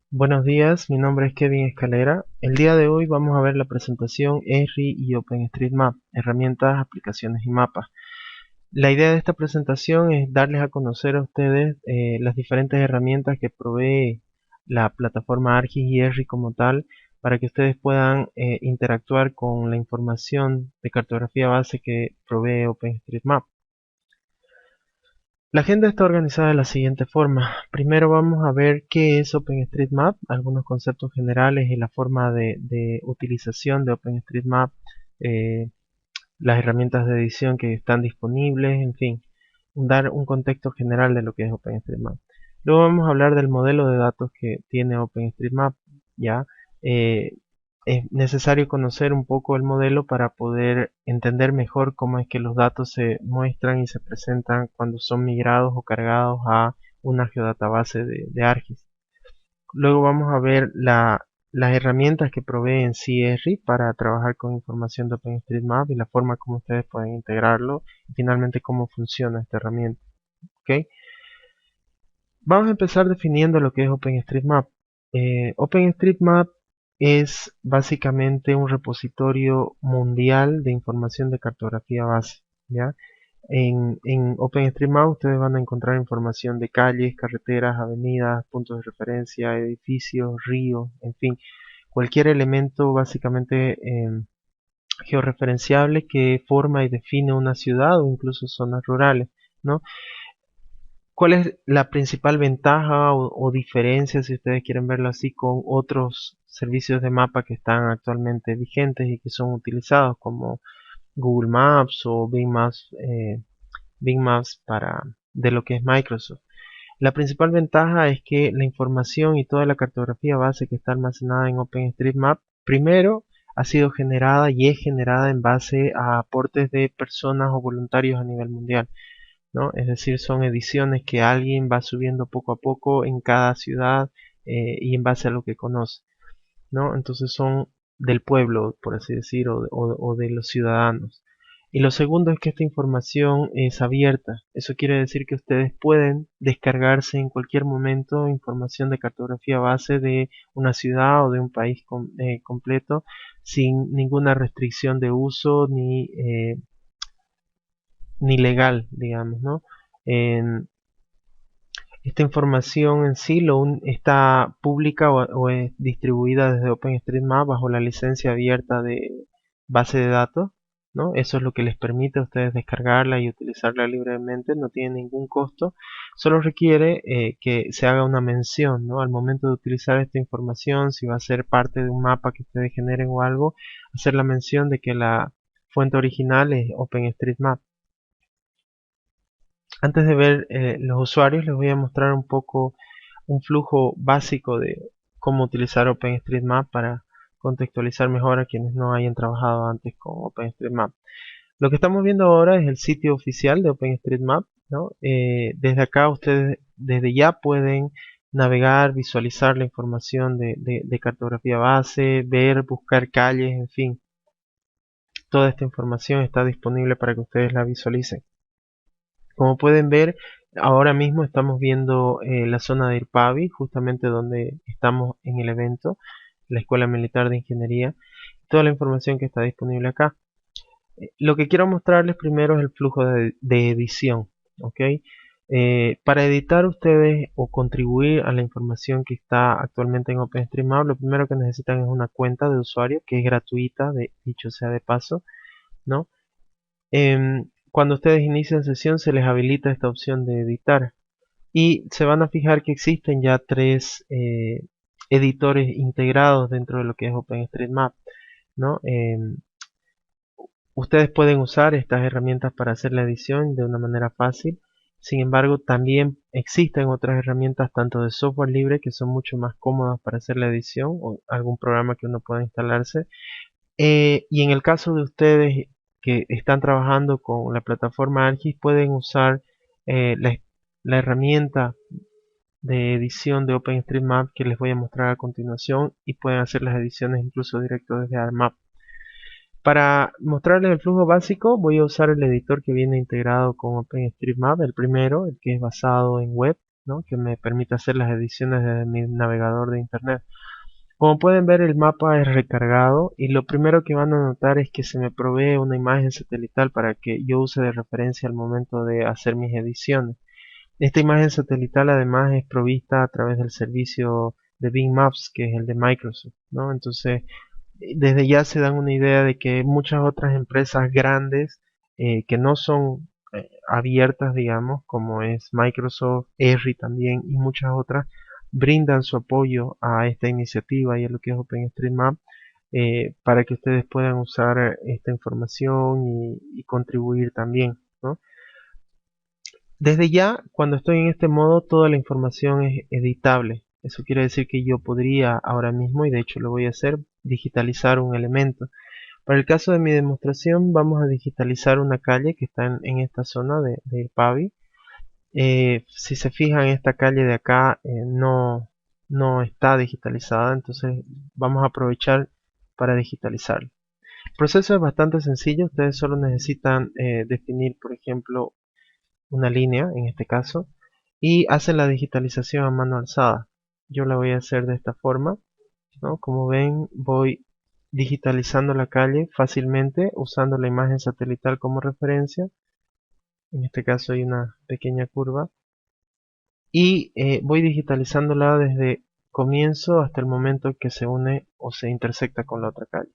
Buenos días, mi nombre es Kevin Escalera. El día de hoy vamos a ver la presentación Esri y OpenStreetMap, herramientas, aplicaciones y mapas. La idea de esta presentación es darles a conocer a ustedes las diferentes herramientas que provee la plataforma ArcGIS y Esri como tal, para que ustedes puedan interactuar con la información de cartografía base que provee OpenStreetMap. La agenda está organizada de la siguiente forma. Primero vamos a ver qué es OpenStreetMap, algunos conceptos generales y la forma de utilización de OpenStreetMap, eh, las herramientas de edición que están disponibles, en fin, dar un contexto general de lo que es OpenStreetMap. Luego vamos a hablar del modelo de datos que tiene OpenStreetMap, ¿ya? Eh, es necesario conocer un poco el modelo para poder entender mejor cómo es que los datos se muestran y se presentan cuando son migrados o cargados a una geodatabase de ArcGIS. Luego vamos a ver las herramientas que provee en sí Esri para trabajar con información de OpenStreetMap y la forma como ustedes pueden integrarlo y finalmente cómo funciona esta herramienta. ¿Ok? Vamos a empezar definiendo lo que es OpenStreetMap. OpenStreetMap es básicamente un repositorio mundial de información de cartografía base, ¿ya? En OpenStreetMap ustedes van a encontrar información de calles, carreteras, avenidas, puntos de referencia, edificios, ríos, en fin, cualquier elemento básicamente georreferenciable que forma y define una ciudad o incluso zonas rurales, ¿no? ¿Cuál es la principal ventaja o diferencia, si ustedes quieren verlo así, con otros servicios de mapa que están actualmente vigentes y que son utilizados como Google Maps o Bing Maps de lo que es Microsoft? La principal ventaja es que la información y toda la cartografía base que está almacenada en OpenStreetMap, primero ha sido generada y es generada en base a aportes de personas o voluntarios a nivel mundial, ¿no? Es decir, son ediciones que alguien va subiendo poco a poco en cada ciudad y en base a lo que conoce, ¿no? Entonces son del pueblo, por así decir, o de los ciudadanos. Y lo segundo es que esta información es abierta. Eso quiere decir que ustedes pueden descargarse en cualquier momento información de cartografía base de una ciudad o de un país completo sin ninguna restricción de uso ni legal, digamos, ¿no? En, esta información en sí está pública o es distribuida desde OpenStreetMap bajo la licencia abierta de base de datos, ¿no? Eso es lo que les permite a ustedes descargarla y utilizarla libremente, no tiene ningún costo, solo requiere que se haga una mención, ¿no? Al momento de utilizar esta información, si va a ser parte de un mapa que ustedes generen o algo, hacer la mención de que la fuente original es OpenStreetMap. Antes de ver los usuarios, les voy a mostrar un poco un flujo básico de cómo utilizar OpenStreetMap para contextualizar mejor a quienes no hayan trabajado antes con OpenStreetMap. Lo que estamos viendo ahora es el sitio oficial de OpenStreetMap, ¿no? Desde acá ustedes desde ya pueden navegar, visualizar la información de cartografía base, ver, buscar calles, en fin. Toda esta información está disponible para que ustedes la visualicen. Como pueden ver, ahora mismo estamos viendo la zona de Irpavi, justamente donde estamos en el evento, la Escuela Militar de Ingeniería, toda la información que está disponible acá. Lo que quiero mostrarles primero es el flujo de edición, ¿ok? Para editar ustedes o contribuir a la información que está actualmente en OpenStreetMap, lo primero que necesitan es una cuenta de usuario que es gratuita, dicho sea de paso, ¿no? Cuando ustedes inician sesión se les habilita esta opción de editar y se van a fijar que existen ya tres editores integrados dentro de lo que es OpenStreetMap, ¿no? Ustedes pueden usar estas herramientas para hacer la edición de una manera fácil. Sin embargo, también existen otras herramientas tanto de software libre que son mucho más cómodas para hacer la edición o algún programa que uno pueda instalarse. Y en el caso de ustedes que están trabajando con la plataforma ArcGIS, pueden usar la herramienta de edición de OpenStreetMap que les voy a mostrar a continuación y pueden hacer las ediciones incluso directo desde ArcMap. Para mostrarles el flujo básico voy a usar el editor que viene integrado con OpenStreetMap, el primero, el que es basado en web, ¿no? Que me permite hacer las ediciones desde mi navegador de internet. Como pueden ver, el mapa es recargado y lo primero que van a notar es que se me provee una imagen satelital para que yo use de referencia al momento de hacer mis ediciones. Esta imagen satelital además es provista a través del servicio de Bing Maps, que es el de Microsoft, ¿no? Entonces, desde ya se dan una idea de que muchas otras empresas grandes que no son abiertas, digamos, como es Microsoft, ERRI también y muchas otras, brindan su apoyo a esta iniciativa y a lo que es OpenStreetMap para que ustedes puedan usar esta información y contribuir también, ¿no? Desde ya, cuando estoy en este modo, toda la información es editable. Eso quiere decir que yo podría ahora mismo, y de hecho lo voy a hacer, digitalizar un elemento. Para el caso de mi demostración, vamos a digitalizar una calle que está en esta zona de Irpavi. Si se fijan, esta calle de acá no está digitalizada, entonces vamos a aprovechar para digitalizar. El proceso es bastante sencillo, ustedes solo necesitan definir, por ejemplo, una línea, en este caso, y hacen la digitalización a mano alzada. Yo la voy a hacer de esta forma, ¿no? Como ven, voy digitalizando la calle fácilmente usando la imagen satelital como referencia. En este caso hay una pequeña curva. Y voy digitalizándola desde comienzo hasta el momento que se une o se intersecta con la otra calle.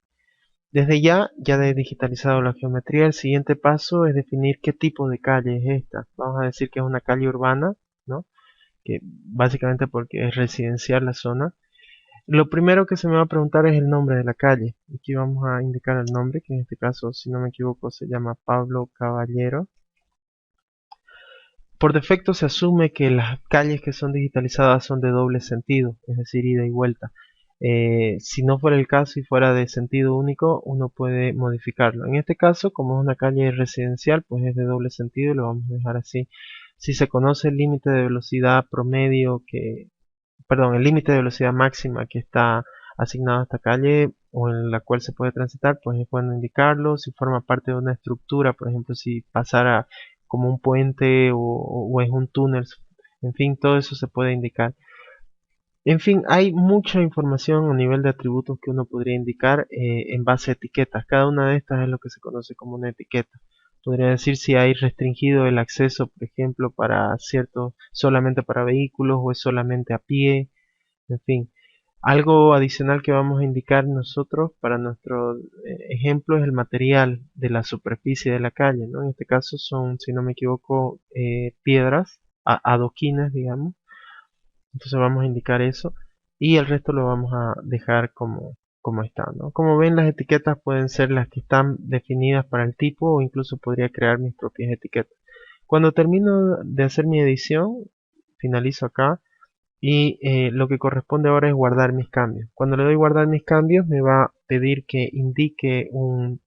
Desde ya he digitalizado la geometría. El siguiente paso es definir qué tipo de calle es esta. Vamos a decir que es una calle urbana, ¿no? Que básicamente porque es residencial la zona. Lo primero que se me va a preguntar es el nombre de la calle. Aquí vamos a indicar el nombre, que en este caso, si no me equivoco, se llama Pablo Caballero. Por defecto se asume que las calles que son digitalizadas son de doble sentido, es decir, ida y vuelta. Si no fuera el caso y fuera de sentido único, uno puede modificarlo. En este caso, como es una calle residencial, pues es de doble sentido y lo vamos a dejar así. Si se conoce el límite de velocidad promedio perdón, el límite de velocidad máxima que está asignado a esta calle o en la cual se puede transitar, pues es bueno indicarlo. Si forma parte de una estructura, por ejemplo, si pasara como un puente o es un túnel, en fin, todo eso se puede indicar. En fin, hay mucha información a nivel de atributos que uno podría indicar en base a etiquetas. Cada una de estas es lo que se conoce como una etiqueta. Podría decir si hay restringido el acceso, por ejemplo, para ciertos, solamente para vehículos o es solamente a pie, en fin. Algo adicional que vamos a indicar nosotros para nuestro ejemplo es el material de la superficie de la calle, ¿no? En este caso son, si no me equivoco, piedras, adoquines, digamos. Entonces vamos a indicar eso y el resto lo vamos a dejar como está, ¿no? Como ven, las etiquetas pueden ser las que están definidas para el tipo o incluso podría crear mis propias etiquetas. Cuando termino de hacer mi edición, finalizo acá y lo que corresponde ahora es guardar mis cambios. Cuando le doy guardar mis cambios me va a pedir que indique un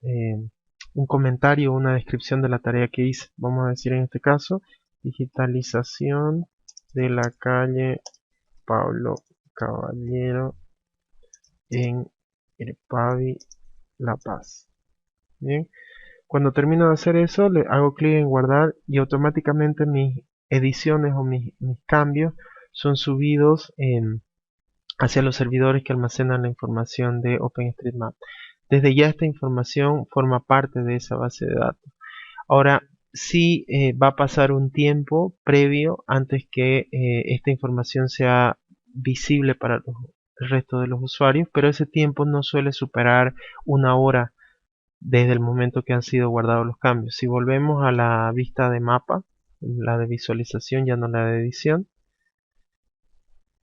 comentario o una descripción de la tarea que hice. Vamos a decir en este caso digitalización de la calle Pablo Caballero en Irpavi, La Paz. Bien, cuando termino de hacer eso le hago clic en guardar y automáticamente mis ediciones o mis cambios son subidos hacia los servidores que almacenan la información de OpenStreetMap. Desde ya esta información forma parte de esa base de datos. Ahora, sí va a pasar un tiempo previo antes que esta información sea visible para el resto de los usuarios, pero ese tiempo no suele superar una hora desde el momento que han sido guardados los cambios. Si volvemos a la vista de mapa, la de visualización, ya no la de edición,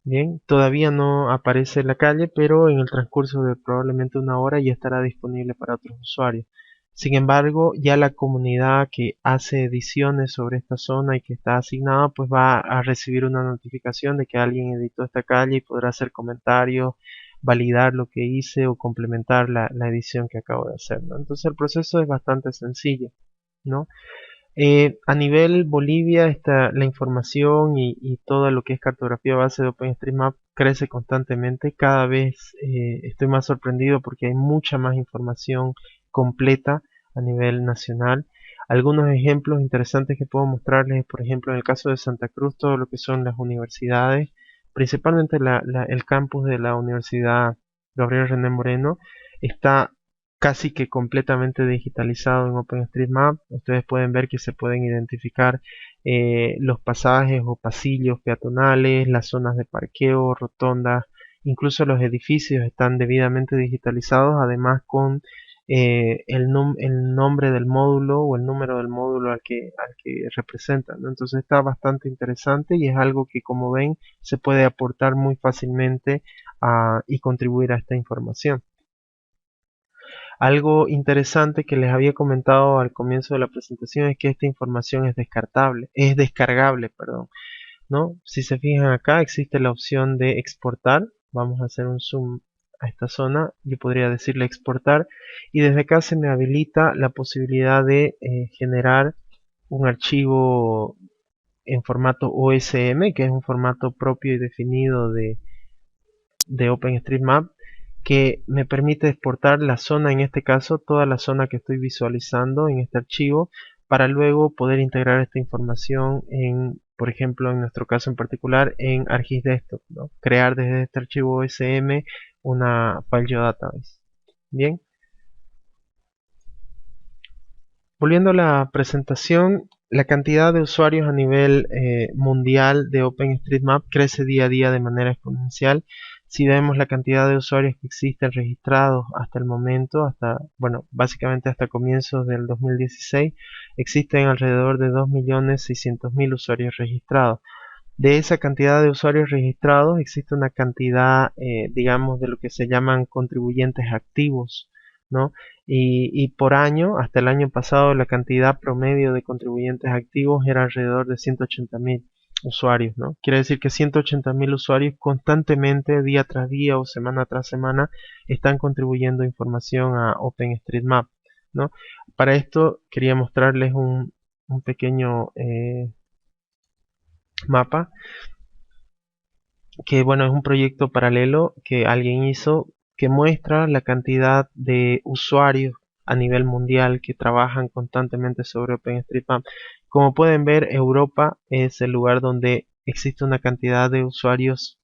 bien, todavía no aparece la calle, pero en el transcurso de probablemente una hora ya estará disponible para otros usuarios. Sin embargo, ya la comunidad que hace ediciones sobre esta zona y que está asignada, pues va a recibir una notificación de que alguien editó esta calle y podrá hacer comentarios, validar lo que hice o complementar la edición que acabo de hacer, ¿no? Entonces el proceso es bastante sencillo, ¿no? A nivel Bolivia, la información y todo lo que es cartografía base de OpenStreetMap crece constantemente. Cada vez estoy más sorprendido porque hay mucha más información completa a nivel nacional. Algunos ejemplos interesantes que puedo mostrarles es, por ejemplo, en el caso de Santa Cruz, todo lo que son las universidades, principalmente el campus de la Universidad Gabriel René Moreno, está casi que completamente digitalizado en OpenStreetMap. Ustedes pueden ver que se pueden identificar los pasajes o pasillos peatonales, las zonas de parqueo, rotondas, incluso los edificios están debidamente digitalizados, además con el nombre del módulo o el número del módulo al que representan, ¿no? Entonces está bastante interesante y es algo que, como ven, se puede aportar muy fácilmente y contribuir a esta información. Algo interesante que les había comentado al comienzo de la presentación es que esta información es descargable, perdón, ¿no? Si se fijan acá existe la opción de exportar. Vamos a hacer un zoom a esta zona. Yo podría decirle exportar y desde acá se me habilita la posibilidad de generar un archivo en formato OSM, que es un formato propio y definido de OpenStreetMap, que me permite exportar la zona, en este caso toda la zona que estoy visualizando en este archivo, para luego poder integrar esta información en, por ejemplo, en nuestro caso en particular, en ArcGIS Desktop, ¿no? Crear desde este archivo OSM una file geodatabase. Bien, volviendo a la presentación, la cantidad de usuarios a nivel mundial de OpenStreetMap crece día a día de manera exponencial. Si vemos la cantidad de usuarios que existen registrados hasta el momento, bueno, básicamente hasta comienzos del 2016, existen alrededor de 2.600.000 usuarios registrados. De esa cantidad de usuarios registrados existe una cantidad, digamos, de lo que se llaman contribuyentes activos, ¿no? Y por año, hasta el año pasado, la cantidad promedio de contribuyentes activos era alrededor de 180.000 usuarios, ¿no? Quiere decir que 180.000 usuarios constantemente, día tras día o semana tras semana, están contribuyendo información a OpenStreetMap, ¿no? Para esto quería mostrarles un pequeño mapa que, bueno, es un proyecto paralelo que alguien hizo que muestra la cantidad de usuarios a nivel mundial que trabajan constantemente sobre OpenStreetMap. Como pueden ver, Europa es el lugar donde existe una cantidad de usuarios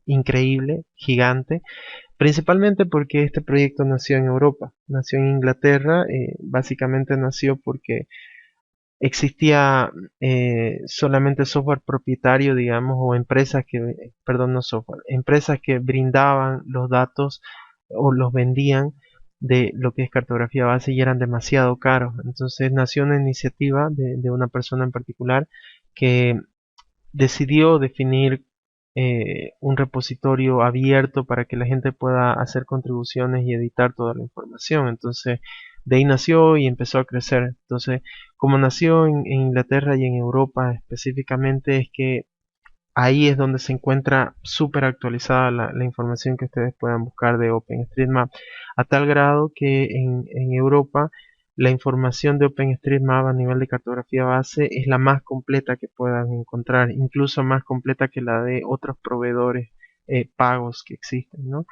increíble, gigante, principalmente porque este proyecto nació en Europa, nació en Inglaterra. Básicamente nació porque existía solamente software propietario, digamos, o empresas que, perdón, no software, empresas que brindaban los datos o los vendían de lo que es cartografía base y eran demasiado caros. Entonces nació una iniciativa de una persona en particular que decidió definir un repositorio abierto para que la gente pueda hacer contribuciones y editar toda la información. Entonces, de ahí nació y empezó a crecer. Entonces, como nació en Inglaterra y en Europa específicamente, es que ahí es donde se encuentra súper actualizada la información que ustedes puedan buscar de OpenStreetMap, a tal grado que en Europa la información de OpenStreetMap a nivel de cartografía base es la más completa que puedan encontrar, incluso más completa que la de otros proveedores pagos que existen, ¿no?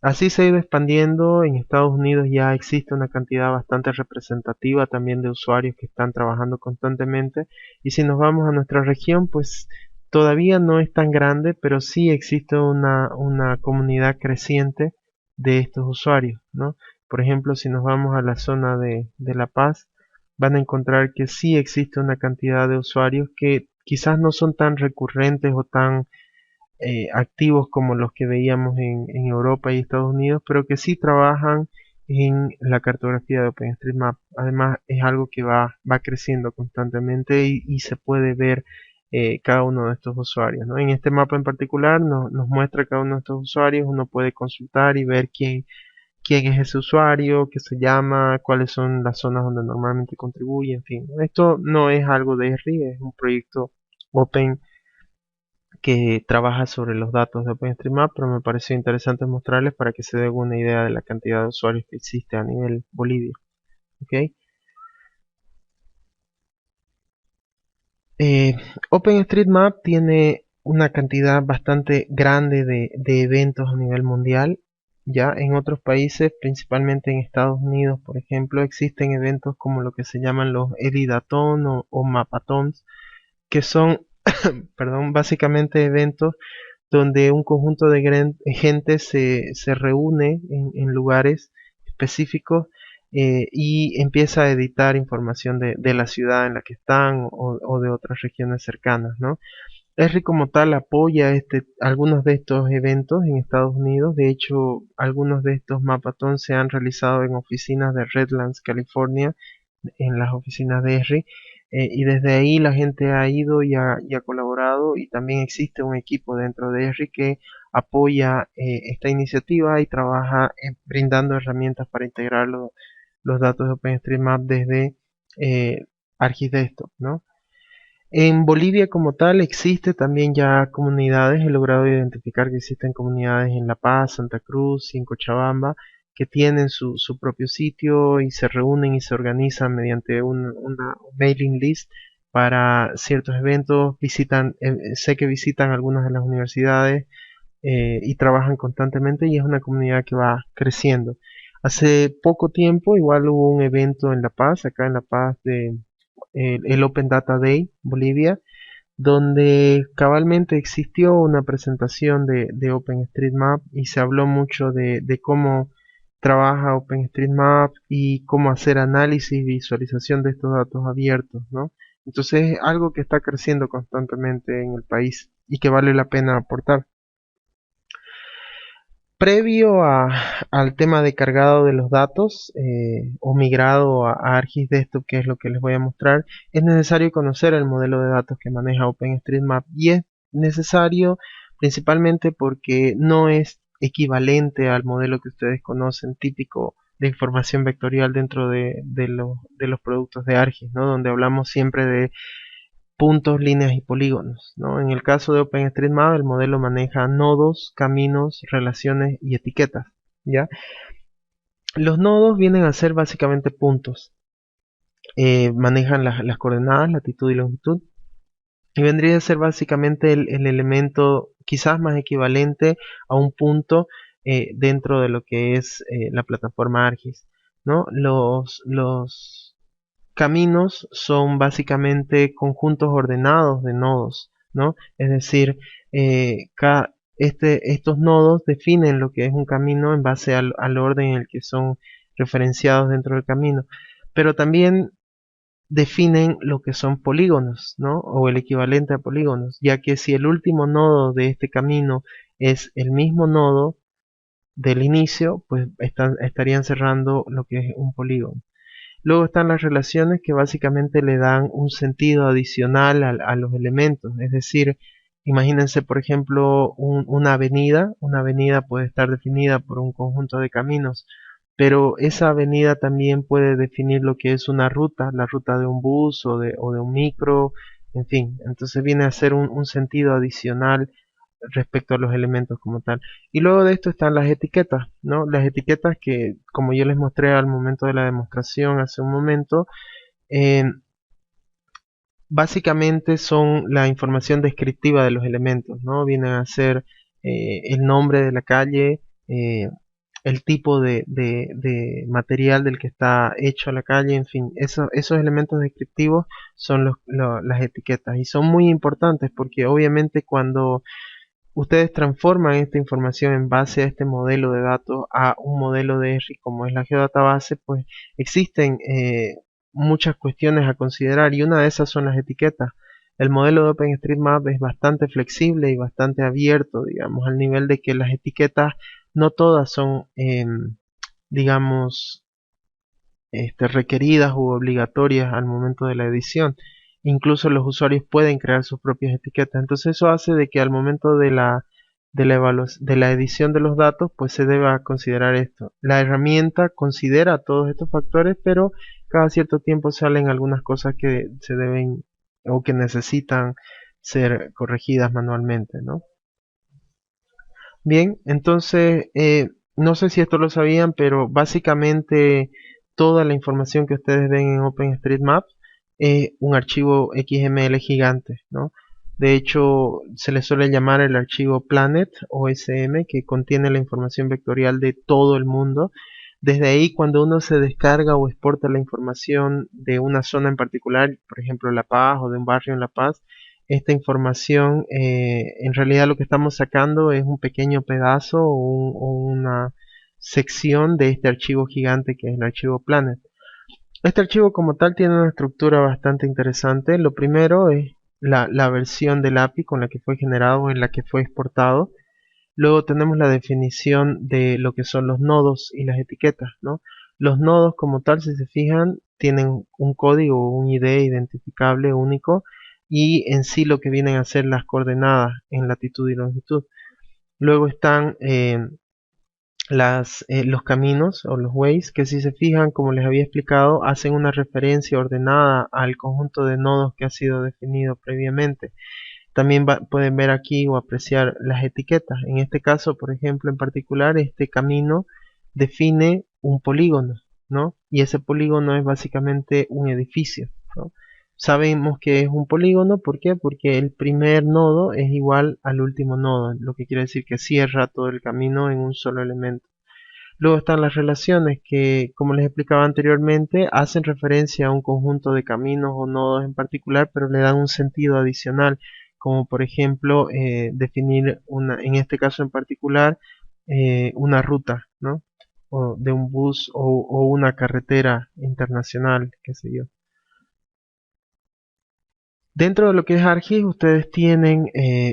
Así se ha ido expandiendo. En Estados Unidos ya existe una cantidad bastante representativa también de usuarios que están trabajando constantemente. Y si nos vamos a nuestra región, pues todavía no es tan grande, pero sí existe una comunidad creciente de estos usuarios, ¿no? Por ejemplo, si nos vamos a la zona de La Paz, van a encontrar que sí existe una cantidad de usuarios que quizás no son tan recurrentes o tan activos como los que veíamos en Europa y Estados Unidos, pero que sí trabajan en la cartografía de OpenStreetMap. Además, es algo que va creciendo constantemente y se puede ver cada uno de estos usuarios, ¿no? En este mapa en particular nos muestra cada uno de estos usuarios. Uno puede consultar y ver quién es ese usuario, qué se llama, cuáles son las zonas donde normalmente contribuye, en fin. Esto no es algo de ESRI, es un proyecto open que trabaja sobre los datos de OpenStreetMap, pero me pareció interesante mostrarles para que se den una idea de la cantidad de usuarios que existe a nivel Bolivia. ¿Okay? Eh, OpenStreetMap tiene una cantidad bastante grande de eventos a nivel mundial. Ya en otros países, principalmente en Estados Unidos, por ejemplo, existen eventos como lo que se llaman los Edidathon o Mapatons, que son, perdón, básicamente eventos donde un conjunto de gente se reúne en lugares específicos y empieza a editar información de la ciudad en la que están o de otras regiones cercanas, ¿no? Esri como tal apoya algunos de estos eventos en Estados Unidos. De hecho, algunos de estos mapatón se han realizado en oficinas de Redlands, California, en las oficinas de Esri. Y desde ahí la gente ha ido y ha colaborado, y también existe un equipo dentro de Esri que apoya esta iniciativa y trabaja brindando herramientas para integrar los datos de OpenStreetMap desde ArcGIS Desktop, ¿no? En Bolivia como tal existe también ya comunidades. He logrado identificar que existen comunidades en La Paz, Santa Cruz y en Cochabamba que tienen su propio sitio y se reúnen y se organizan mediante una mailing list para ciertos eventos. Sé que visitan algunas de las universidades y trabajan constantemente, y es una comunidad que va creciendo. Hace poco tiempo igual hubo un evento en La Paz, acá en La Paz, el Open Data Day Bolivia, donde cabalmente existió una presentación de OpenStreetMap y se habló mucho de cómo trabaja OpenStreetMap y cómo hacer análisis y visualización de estos datos abiertos, ¿no? Entonces es algo que está creciendo constantemente en el país y que vale la pena aportar. Previo al tema de cargado de los datos o migrado a ArcGIS Desktop, que es lo que les voy a mostrar, es necesario conocer el modelo de datos que maneja OpenStreetMap, y es necesario principalmente porque no es equivalente al modelo que ustedes conocen típico de información vectorial dentro de los productos de ArcGIS, ¿no? Donde hablamos siempre de puntos, líneas y polígonos, ¿no? En el caso de OpenStreetMap, el modelo maneja nodos, caminos, relaciones y etiquetas, ¿ya? Los nodos vienen a ser básicamente puntos. Manejan las coordenadas, latitud y longitud, y vendría a ser básicamente el elemento quizás más equivalente a un punto dentro de lo que es la plataforma ArcGIS, ¿no? Los caminos son básicamente conjuntos ordenados de nodos, ¿no? Es decir, estos nodos definen lo que es un camino en base al orden en el que son referenciados dentro del camino, pero también definen lo que son polígonos, ¿no? O el equivalente a polígonos, ya que si el último nodo de este camino es el mismo nodo del inicio, pues estarían cerrando lo que es un polígono. Luego están las relaciones, que básicamente le dan un sentido adicional a los elementos. Es decir, imagínense por ejemplo una avenida. Una avenida puede estar definida por un conjunto de caminos, pero esa avenida también puede definir lo que es una ruta, la ruta de un bus o de un micro, en fin. Entonces viene a ser un sentido adicional respecto a los elementos como tal. Y luego de esto están las etiquetas, ¿no? Las etiquetas que, como yo les mostré al momento de la demostración hace un momento, eh, básicamente son la información descriptiva de los elementos, ¿no? Vienen a ser el nombre de la calle, el tipo de material del que está hecho la calle, en fin, esos elementos descriptivos son las etiquetas, y son muy importantes porque obviamente cuando ustedes transforman esta información en base a este modelo de datos a un modelo de R como es la geodatabase, pues existen muchas cuestiones a considerar, y una de esas son las etiquetas. El modelo de OpenStreetMap es bastante flexible y bastante abierto, digamos, al nivel de que las etiquetas no todas son, digamos, requeridas u obligatorias al momento de la edición. Incluso los usuarios pueden crear sus propias etiquetas. Entonces eso hace de que al momento de la edición de los datos, pues se deba considerar esto. La herramienta considera todos estos factores, pero cada cierto tiempo salen algunas cosas que se deben o que necesitan ser corregidas manualmente, ¿no? Bien, entonces, no sé si esto lo sabían, pero básicamente toda la información que ustedes ven en OpenStreetMap es un archivo XML gigante, ¿no? De hecho, se le suele llamar el archivo Planet OSM, que contiene la información vectorial de todo el mundo. Desde ahí, cuando uno se descarga o exporta la información de una zona en particular, por ejemplo La Paz o de un barrio en La Paz, esta información, en realidad lo que estamos sacando es un pequeño pedazo o una sección de este archivo gigante que es el archivo Planet. Este archivo como tal tiene una estructura bastante interesante. Lo primero es la versión del API con la que fue generado o en la que fue exportado. Luego tenemos la definición de lo que son los nodos y las etiquetas, ¿no? Los nodos como tal, si se fijan, tienen un código, un ID identificable único y en sí lo que vienen a ser las coordenadas en latitud y longitud. Luego están los caminos o los ways, que si se fijan, como les había explicado, hacen una referencia ordenada al conjunto de nodos que ha sido definido previamente. También pueden ver aquí o apreciar las etiquetas. En este caso, por ejemplo, en particular, este camino define un polígono, ¿no? Y ese polígono es básicamente un edificio, ¿no? Sabemos que es un polígono, ¿por qué? Porque el primer nodo es igual al último nodo, lo que quiere decir que cierra todo el camino en un solo elemento. Luego están las relaciones que, como les explicaba anteriormente, hacen referencia a un conjunto de caminos o nodos en particular, pero le dan un sentido adicional, como por ejemplo definir en este caso en particular, una ruta, ¿no? O de un bus o una carretera internacional, qué sé yo. Dentro de lo que es ArcGIS, ustedes tienen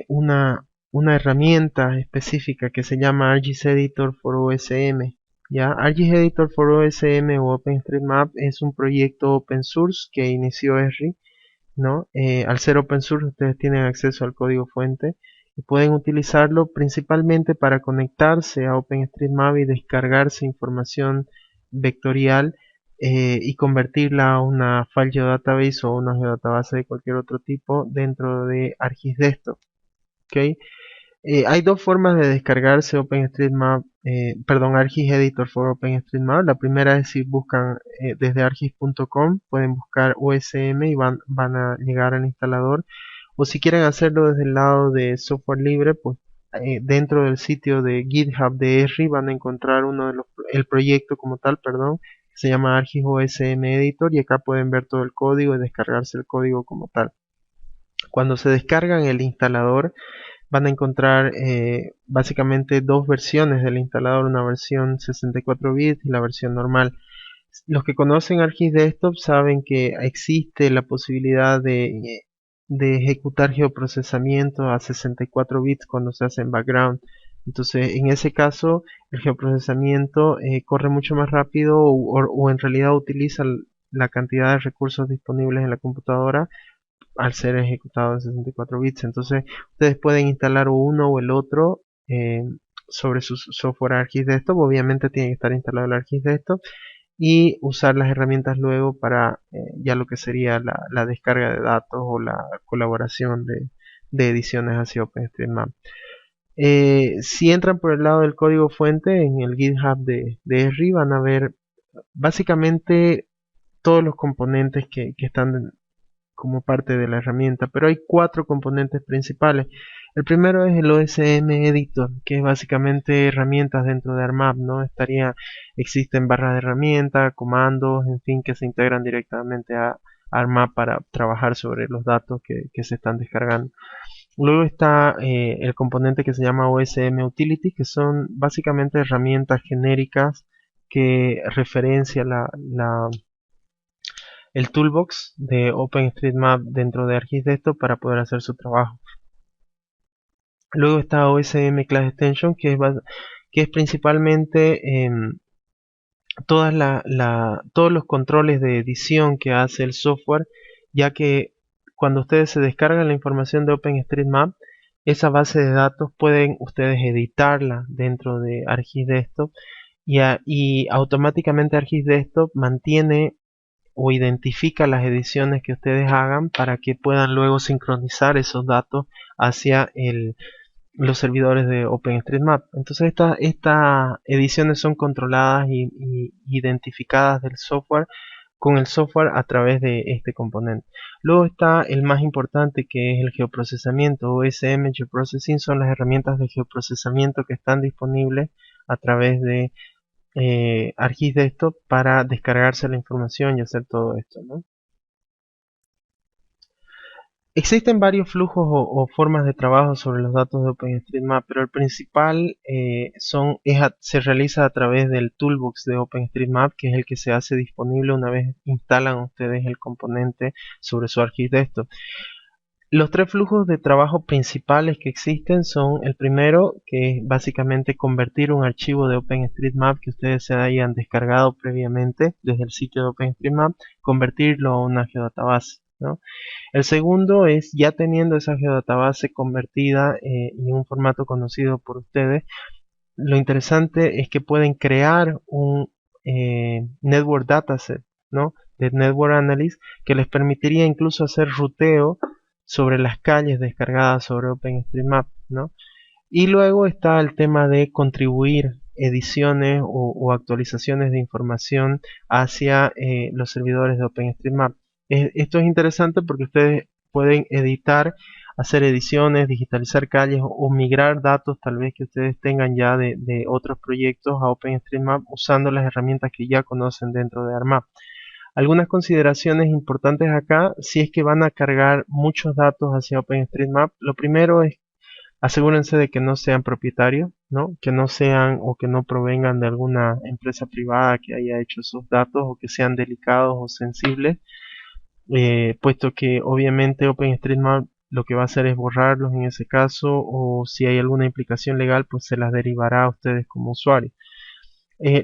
una herramienta específica que se llama ArcGIS Editor for OSM. ¿Ya? ArcGIS Editor for OSM o OpenStreetMap es un proyecto open source que inició Esri, ¿no? Al ser open source, ustedes tienen acceso al código fuente y pueden utilizarlo principalmente para conectarse a OpenStreetMap y descargarse información vectorial y convertirla a una file geodatabase o una geodatabase de cualquier otro tipo dentro de ArcGIS Desktop. ¿Okay? Hay dos formas de descargarse OpenStreetMap, perdón, ArcGIS Editor for OpenStreetMap. La primera es si buscan desde argis.com, pueden buscar OSM y van a llegar al instalador. O si quieren hacerlo desde el lado de software libre, pues dentro del sitio de GitHub de Esri van a encontrar el proyecto como tal, perdón, que se llama ArcGIS OSM Editor y acá pueden ver todo el código y descargarse el código como tal. Cuando se descargan el instalador, van a encontrar básicamente dos versiones del instalador, una versión 64 bits y la versión normal. Los que conocen ArcGIS Desktop saben que existe la posibilidad de ejecutar geoprocesamiento a 64 bits cuando se hace en background. Entonces, en ese caso, el geoprocesamiento corre mucho más rápido o en realidad utiliza la cantidad de recursos disponibles en la computadora al ser ejecutado en 64 bits. Entonces, ustedes pueden instalar uno o el otro sobre su software ArcGIS Desktop. Obviamente tiene que estar instalado el ArcGIS Desktop y usar las herramientas luego para ya lo que sería la descarga de datos o la colaboración de ediciones hacia OpenStreetMap. Si entran por el lado del código fuente en el GitHub de Esri, van a ver básicamente todos los componentes que están como parte de la herramienta, pero hay cuatro componentes principales. El primero es el OSM Editor, que es básicamente herramientas dentro de ARMAP, ¿no? Existen barras de herramientas, comandos, en fin, que se integran directamente a ARMAP para trabajar sobre los datos que se están descargando. Luego está el componente que se llama OSM Utilities, que son básicamente herramientas genéricas que referencia el toolbox de OpenStreetMap dentro de ArcGIS Desktop para poder hacer su trabajo. Luego está OSM Class Extension, que es principalmente todos los controles de edición que hace el software, ya que cuando ustedes se descargan la información de OpenStreetMap, esa base de datos pueden ustedes editarla dentro de ArcGIS Desktop y automáticamente ArcGIS Desktop mantiene o identifica las ediciones que ustedes hagan para que puedan luego sincronizar esos datos hacia los servidores de OpenStreetMap. Entonces estas ediciones son controladas y identificadas del software con el software a través de este componente. Luego está el más importante, que es el geoprocesamiento. OSM Geoprocessing son las herramientas de geoprocesamiento que están disponibles a través de ArcGIS Desktop para descargarse la información y hacer todo esto, ¿no? Existen varios flujos o formas de trabajo sobre los datos de OpenStreetMap, pero el principal se realiza a través del toolbox de OpenStreetMap, que es el que se hace disponible una vez instalan ustedes el componente sobre su ArcGIS Desktop. Los tres flujos de trabajo principales que existen son: el primero, que es básicamente convertir un archivo de OpenStreetMap que ustedes se hayan descargado previamente desde el sitio de OpenStreetMap, convertirlo a una geodatabase, ¿no? El segundo es, ya teniendo esa geodatabase convertida en un formato conocido por ustedes, lo interesante es que pueden crear un Network Dataset, ¿no?, de Network Analysis, que les permitiría incluso hacer ruteo sobre las calles descargadas sobre OpenStreetMap, ¿no? Y luego está el tema de contribuir ediciones o actualizaciones de información hacia los servidores de OpenStreetMap. Esto es interesante porque ustedes pueden editar, hacer ediciones, digitalizar calles o migrar datos tal vez que ustedes tengan ya de otros proyectos a OpenStreetMap usando las herramientas que ya conocen dentro de ArcMap. Algunas consideraciones importantes acá: si es que van a cargar muchos datos hacia OpenStreetMap, lo primero es asegúrense de que no sean propietarios, ¿no?, que no sean o que no provengan de alguna empresa privada que haya hecho esos datos, o que sean delicados o sensibles, puesto que obviamente OpenStreetMap lo que va a hacer es borrarlos en ese caso, o si hay alguna implicación legal pues se las derivará a ustedes como usuarios.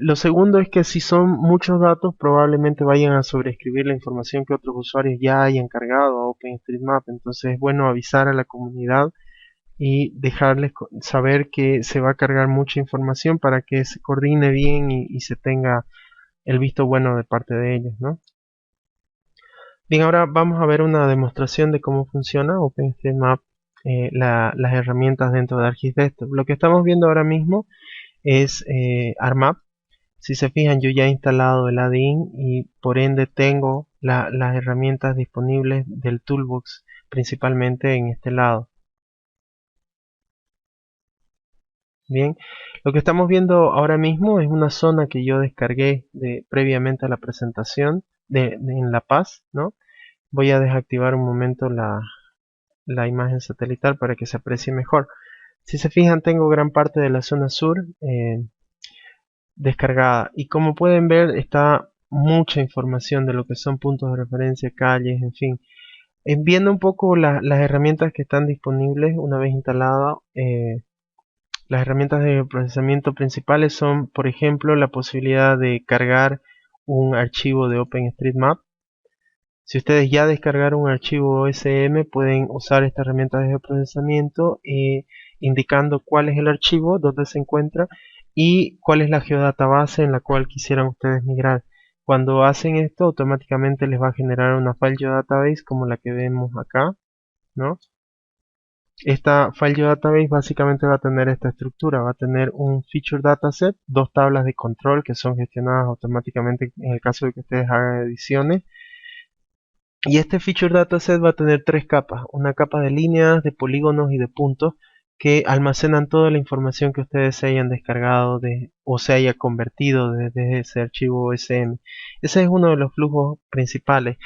Lo segundo es que si son muchos datos probablemente vayan a sobreescribir la información que otros usuarios ya hayan cargado a OpenStreetMap, entonces es bueno avisar a la comunidad y dejarles saber que se va a cargar mucha información para que se coordine bien y se tenga el visto bueno de parte de ellos, ¿no? Bien, ahora vamos a ver una demostración de cómo funciona OpenStreetMap, las herramientas dentro de ArcGIS Desktop. Lo que estamos viendo ahora mismo es ArcMap. Si se fijan, yo ya he instalado el add-in y por ende tengo las herramientas disponibles del toolbox, principalmente en este lado. Bien, lo que estamos viendo ahora mismo es una zona que yo descargué previamente a la presentación en La Paz, ¿no? Voy a desactivar un momento la imagen satelital para que se aprecie mejor. Si se fijan, tengo gran parte de la zona sur descargada, y como pueden ver está mucha información de lo que son puntos de referencia, calles, en fin. Viendo un poco las herramientas que están disponibles una vez instalada, las herramientas de procesamiento principales son, por ejemplo, la posibilidad de cargar un archivo de OpenStreetMap. Si ustedes ya descargaron un archivo OSM, pueden usar esta herramienta de procesamiento indicando cuál es el archivo, dónde se encuentra y cuál es la geodatabase en la cual quisieran ustedes migrar. Cuando hacen esto, automáticamente les va a generar una file geodatabase como la que vemos acá, ¿no? Esta file geodatabase básicamente va a tener esta estructura: va a tener un feature dataset, dos tablas de control que son gestionadas automáticamente en el caso de que ustedes hagan ediciones. Y este feature dataset va a tener tres capas: una capa de líneas, de polígonos y de puntos, que almacenan toda la información que ustedes se hayan descargado o se haya convertido desde ese archivo OSM. Ese es uno de los flujos principales.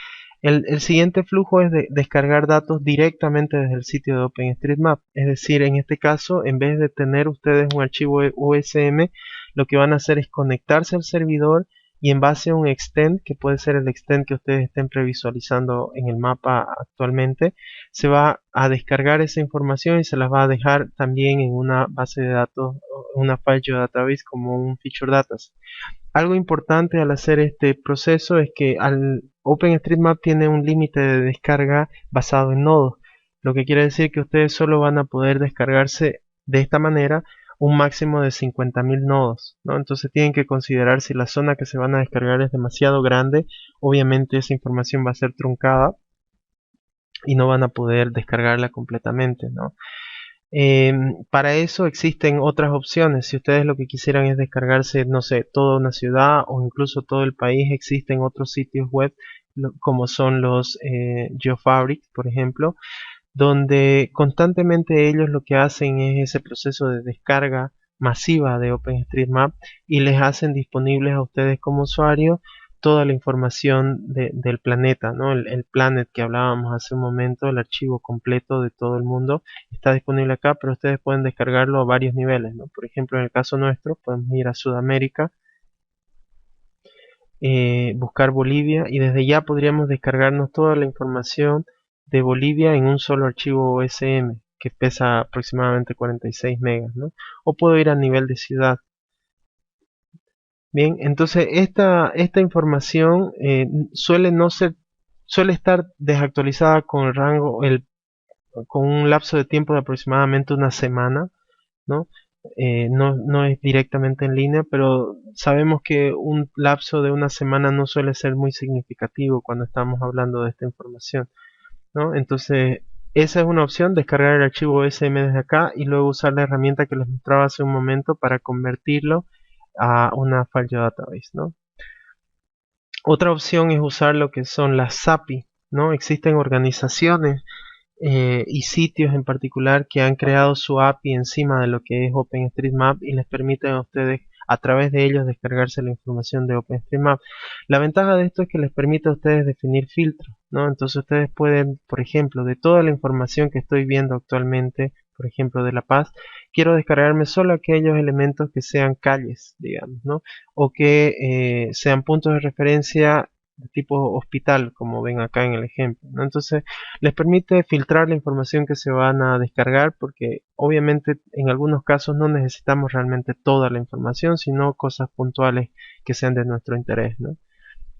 El siguiente flujo es de descargar datos directamente desde el sitio de OpenStreetMap. Es decir, en este caso, en vez de tener ustedes un archivo OSM, lo que van a hacer es conectarse al servidor y en base a un extend, que puede ser el extend que ustedes estén previsualizando en el mapa actualmente, se va a descargar esa información y se las va a dejar también en una base de datos, una file geodatabase, como un feature dataset. Algo importante al hacer este proceso es que OpenStreetMap tiene un límite de descarga basado en nodos, lo que quiere decir que ustedes solo van a poder descargarse de esta manera un máximo de 50.000 nodos, ¿no? Entonces tienen que considerar, si la zona que se van a descargar es demasiado grande, obviamente esa información va a ser truncada y no van a poder descargarla completamente, ¿no? Para eso existen otras opciones. Si ustedes lo que quisieran es descargarse, no sé, toda una ciudad o incluso todo el país, existen otros sitios web como son los GeoFabric, por ejemplo, donde constantemente ellos lo que hacen es ese proceso de descarga masiva de OpenStreetMap y les hacen disponibles a ustedes como usuarios toda la información del planeta, ¿no? El planet que hablábamos hace un momento, el archivo completo de todo el mundo está disponible acá, pero ustedes pueden descargarlo a varios niveles, ¿no? Por ejemplo, en el caso nuestro, podemos ir a Sudamérica, buscar Bolivia y desde ya podríamos descargarnos toda la información de Bolivia en un solo archivo OSM que pesa aproximadamente 46 megas, ¿no? O puedo ir a nivel de ciudad. Bien, entonces esta información suele no ser, suele estar desactualizada con el rango, con un lapso de tiempo de aproximadamente una semana, ¿no? No es directamente en línea, pero sabemos que un lapso de una semana no suele ser muy significativo cuando estamos hablando de esta información, ¿no? Entonces, esa es una opción, descargar el archivo SM desde acá y luego usar la herramienta que les mostraba hace un momento para convertirlo a una file database, ¿no? Otra opción es usar lo que son las API, ¿no? Existen organizaciones y sitios en particular que han creado su API encima de lo que es OpenStreetMap y les permiten a ustedes a través de ellos descargarse la información de OpenStreetMap. La ventaja de esto es que les permite a ustedes definir filtros, ¿no? Entonces ustedes pueden, por ejemplo, de toda la información que estoy viendo actualmente, por ejemplo, de La Paz, quiero descargarme solo aquellos elementos que sean calles, digamos, ¿no? O que sean puntos de referencia de tipo hospital, como ven acá en el ejemplo, ¿no? Entonces, les permite filtrar la información que se van a descargar porque obviamente en algunos casos no necesitamos realmente toda la información, sino cosas puntuales que sean de nuestro interés, ¿no?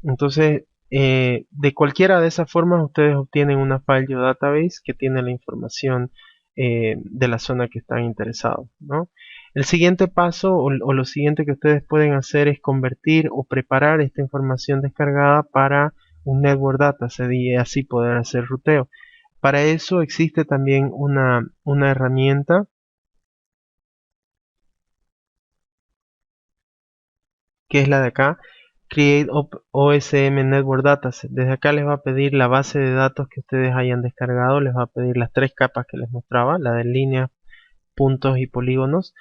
Entonces, de cualquiera de esas formas ustedes obtienen una file geodatabase que tiene la información de la zona que están interesados, ¿no? El siguiente paso o lo siguiente que ustedes pueden hacer es convertir o preparar esta información descargada para un network dataset y así poder hacer ruteo. Para eso existe también una herramienta que es la de acá, Create OSM Network Dataset. Desde acá les va a pedir la base de datos que ustedes hayan descargado, les va a pedir las tres capas que les mostraba, la de líneas, puntos y polígonos.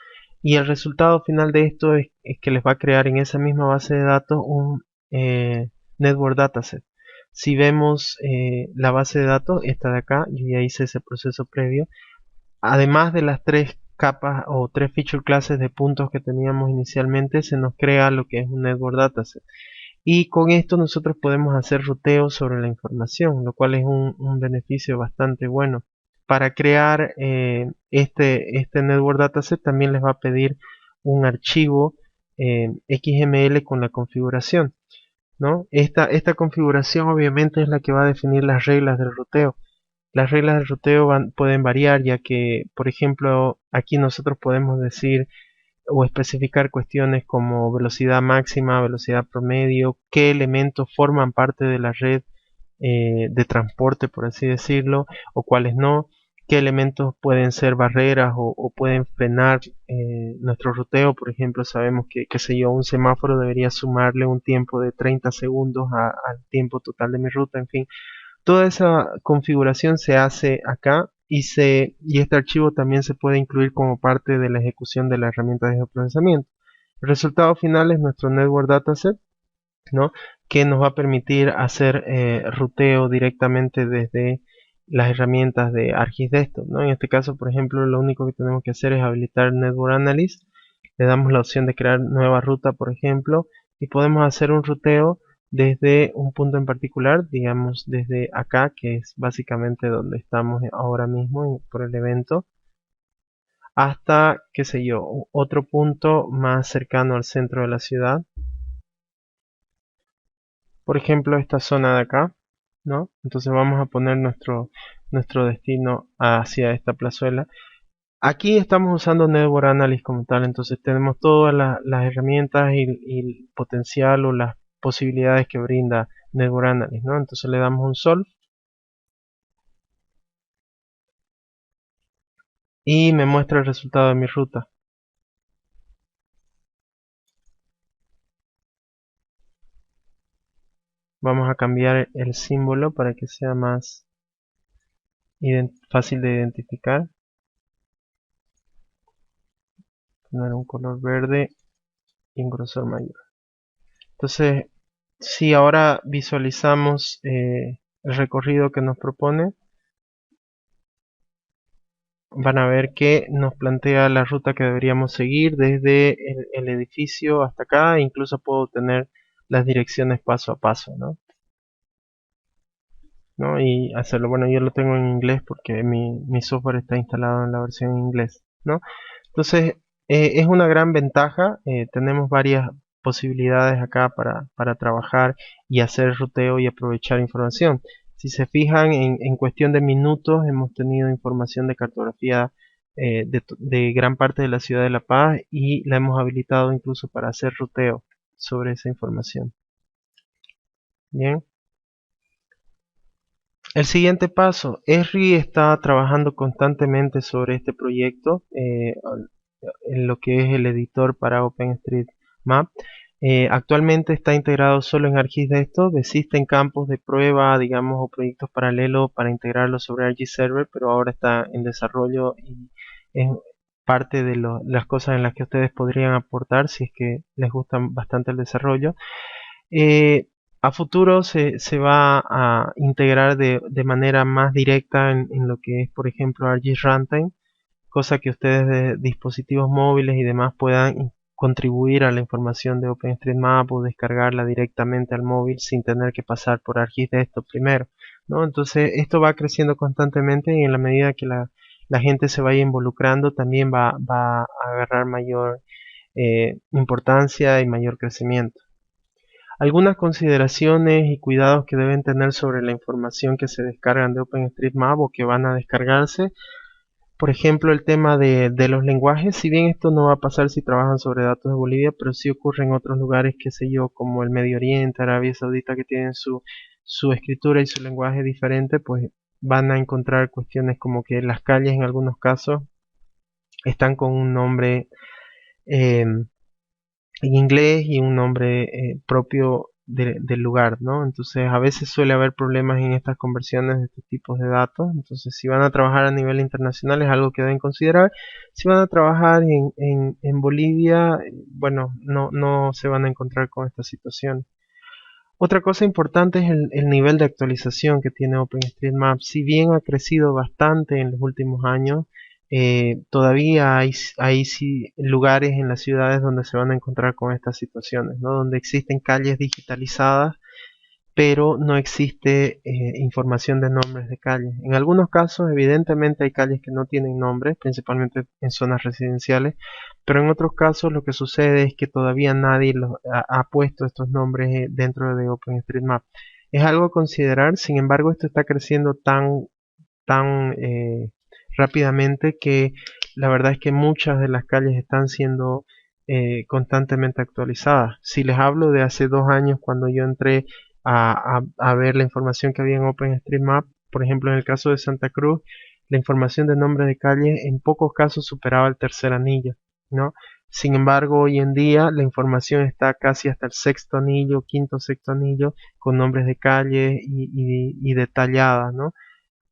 Y el resultado final de esto es que les va a crear en esa misma base de datos un Network Dataset. Si vemos la base de datos, esta de acá, yo ya hice ese proceso previo. Además de las tres capas o tres feature clases de puntos que teníamos inicialmente, se nos crea lo que es un Network Dataset. Y con esto nosotros podemos hacer ruteo sobre la información, lo cual es un beneficio bastante bueno. Para crear este Network Dataset también les va a pedir un archivo XML con la configuración, ¿no? Esta configuración obviamente es la que va a definir las reglas del ruteo. Las reglas del ruteo pueden variar, ya que, por ejemplo, aquí nosotros podemos decir o especificar cuestiones como velocidad máxima, velocidad promedio, qué elementos forman parte de la red de transporte, por así decirlo, o cuáles no, qué elementos pueden ser barreras o pueden frenar nuestro ruteo. Por ejemplo, sabemos que, qué sé yo, un semáforo debería sumarle un tiempo de 30 segundos al tiempo total de mi ruta, en fin. Toda esa configuración se hace acá y este archivo también se puede incluir como parte de la ejecución de la herramienta de geoprocesamiento. El resultado final es nuestro Network Dataset, ¿no? Que nos va a permitir hacer ruteo directamente desde las herramientas de ArcGIS Desktop, ¿no? En este caso, por ejemplo, lo único que tenemos que hacer es habilitar Network Analyst. Le damos la opción de crear nueva ruta, por ejemplo, y podemos hacer un ruteo desde un punto en particular, digamos desde acá, que es básicamente donde estamos ahora mismo por el evento, hasta, qué sé yo, otro punto más cercano al centro de la ciudad. Por ejemplo, esta zona de acá, ¿no? Entonces vamos a poner nuestro destino hacia esta plazuela. Aquí estamos usando Network Analysis como tal, entonces tenemos todas las herramientas y el potencial o las posibilidades que brinda Network Analysis, ¿no? Entonces le damos un Solve y me muestra el resultado de mi ruta. Vamos a cambiar el símbolo para que sea más fácil de identificar. Poner un color verde y un grosor mayor. Entonces, si ahora visualizamos el recorrido que nos propone, van a ver que nos plantea la ruta que deberíamos seguir desde el edificio hasta acá. Incluso puedo tener las direcciones paso a paso, ¿no? Y hacerlo. Bueno, yo lo tengo en inglés porque mi software está instalado en la versión en inglés, ¿no? Entonces, es una gran ventaja. Tenemos varias posibilidades acá para trabajar y hacer ruteo y aprovechar información. Si se fijan, en cuestión de minutos hemos tenido información de cartografía de gran parte de la ciudad de La Paz, y la hemos habilitado incluso para hacer ruteo sobre esa información. Bien. El siguiente paso, Esri está trabajando constantemente sobre este proyecto, en lo que es el editor para OpenStreetMap. Actualmente está integrado solo en ArcGIS. Existen campos de prueba, digamos, o proyectos paralelos para integrarlo sobre ArcGIS Server, pero ahora está en desarrollo y es parte de las cosas en las que ustedes podrían aportar si es que les gusta bastante el desarrollo. Eh, a futuro se va a integrar de manera más directa en lo que es, por ejemplo, ArcGIS Runtime, cosa que ustedes de dispositivos móviles y demás puedan contribuir a la información de OpenStreetMap o descargarla directamente al móvil sin tener que pasar por ArcGIS Desktop primero, ¿no? Entonces esto va creciendo constantemente, y en la medida que la gente se vaya involucrando también va a agarrar mayor importancia y mayor crecimiento. Algunas consideraciones y cuidados que deben tener sobre la información que se descargan de OpenStreetMap o que van a descargarse. Por ejemplo, el tema de los lenguajes. Si bien esto no va a pasar si trabajan sobre datos de Bolivia, pero sí ocurre en otros lugares, qué sé yo, como el Medio Oriente, Arabia Saudita, que tienen su escritura y su lenguaje diferente, pues van a encontrar cuestiones como que las calles en algunos casos están con un nombre eh, en inglés y un nombre propio del lugar, ¿no? Entonces a veces suele haber problemas en estas conversiones de estos tipos de datos. Entonces, si van a trabajar a nivel internacional, es algo que deben considerar. Si van a trabajar en Bolivia, bueno, no se van a encontrar con esta situación. Otra cosa importante es el nivel de actualización que tiene OpenStreetMap. Si bien ha crecido bastante en los últimos años, todavía hay sí lugares en las ciudades donde se van a encontrar con estas situaciones, ¿no? Donde existen calles digitalizadas, pero no existe información de nombres de calles. En algunos casos, evidentemente, hay calles que no tienen nombres, principalmente en zonas residenciales, pero en otros casos lo que sucede es que todavía nadie ha puesto estos nombres dentro de OpenStreetMap. Es algo a considerar. Sin embargo, esto está creciendo tan rápidamente que la verdad es que muchas de las calles están siendo constantemente actualizadas. Si les hablo de hace 2 años, cuando yo entré a ver la información que había en OpenStreetMap, por ejemplo, en el caso de Santa Cruz, la información de nombres de calles en pocos casos superaba el tercer anillo, ¿no? Sin embargo, hoy en día la información está casi hasta el sexto anillo, quinto, sexto anillo, con nombres de calles y detalladas, ¿no?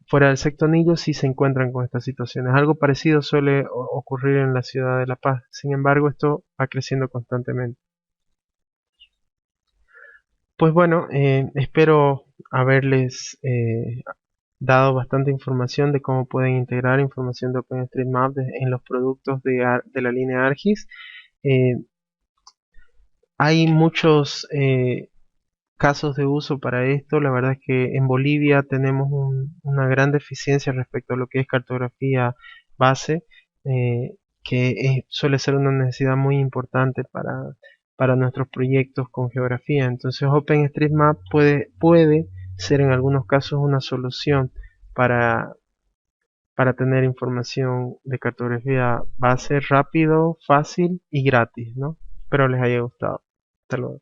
Fuera del sexto anillo sí se encuentran con estas situaciones. Algo parecido suele ocurrir en la ciudad de La Paz. Sin embargo, esto va creciendo constantemente. Pues bueno, espero haberles dado bastante información de cómo pueden integrar información de OpenStreetMap en los productos de la línea ArcGIS. Eh, Hay muchos casos de uso para esto. La verdad es que en Bolivia tenemos una gran deficiencia respecto a lo que es cartografía base, que suele ser una necesidad muy importante para nuestros proyectos con geografía. Entonces OpenStreetMap puede ser en algunos casos una solución para, para tener información de cartografía base rápido, fácil y gratis, ¿no? Espero les haya gustado. Hasta luego.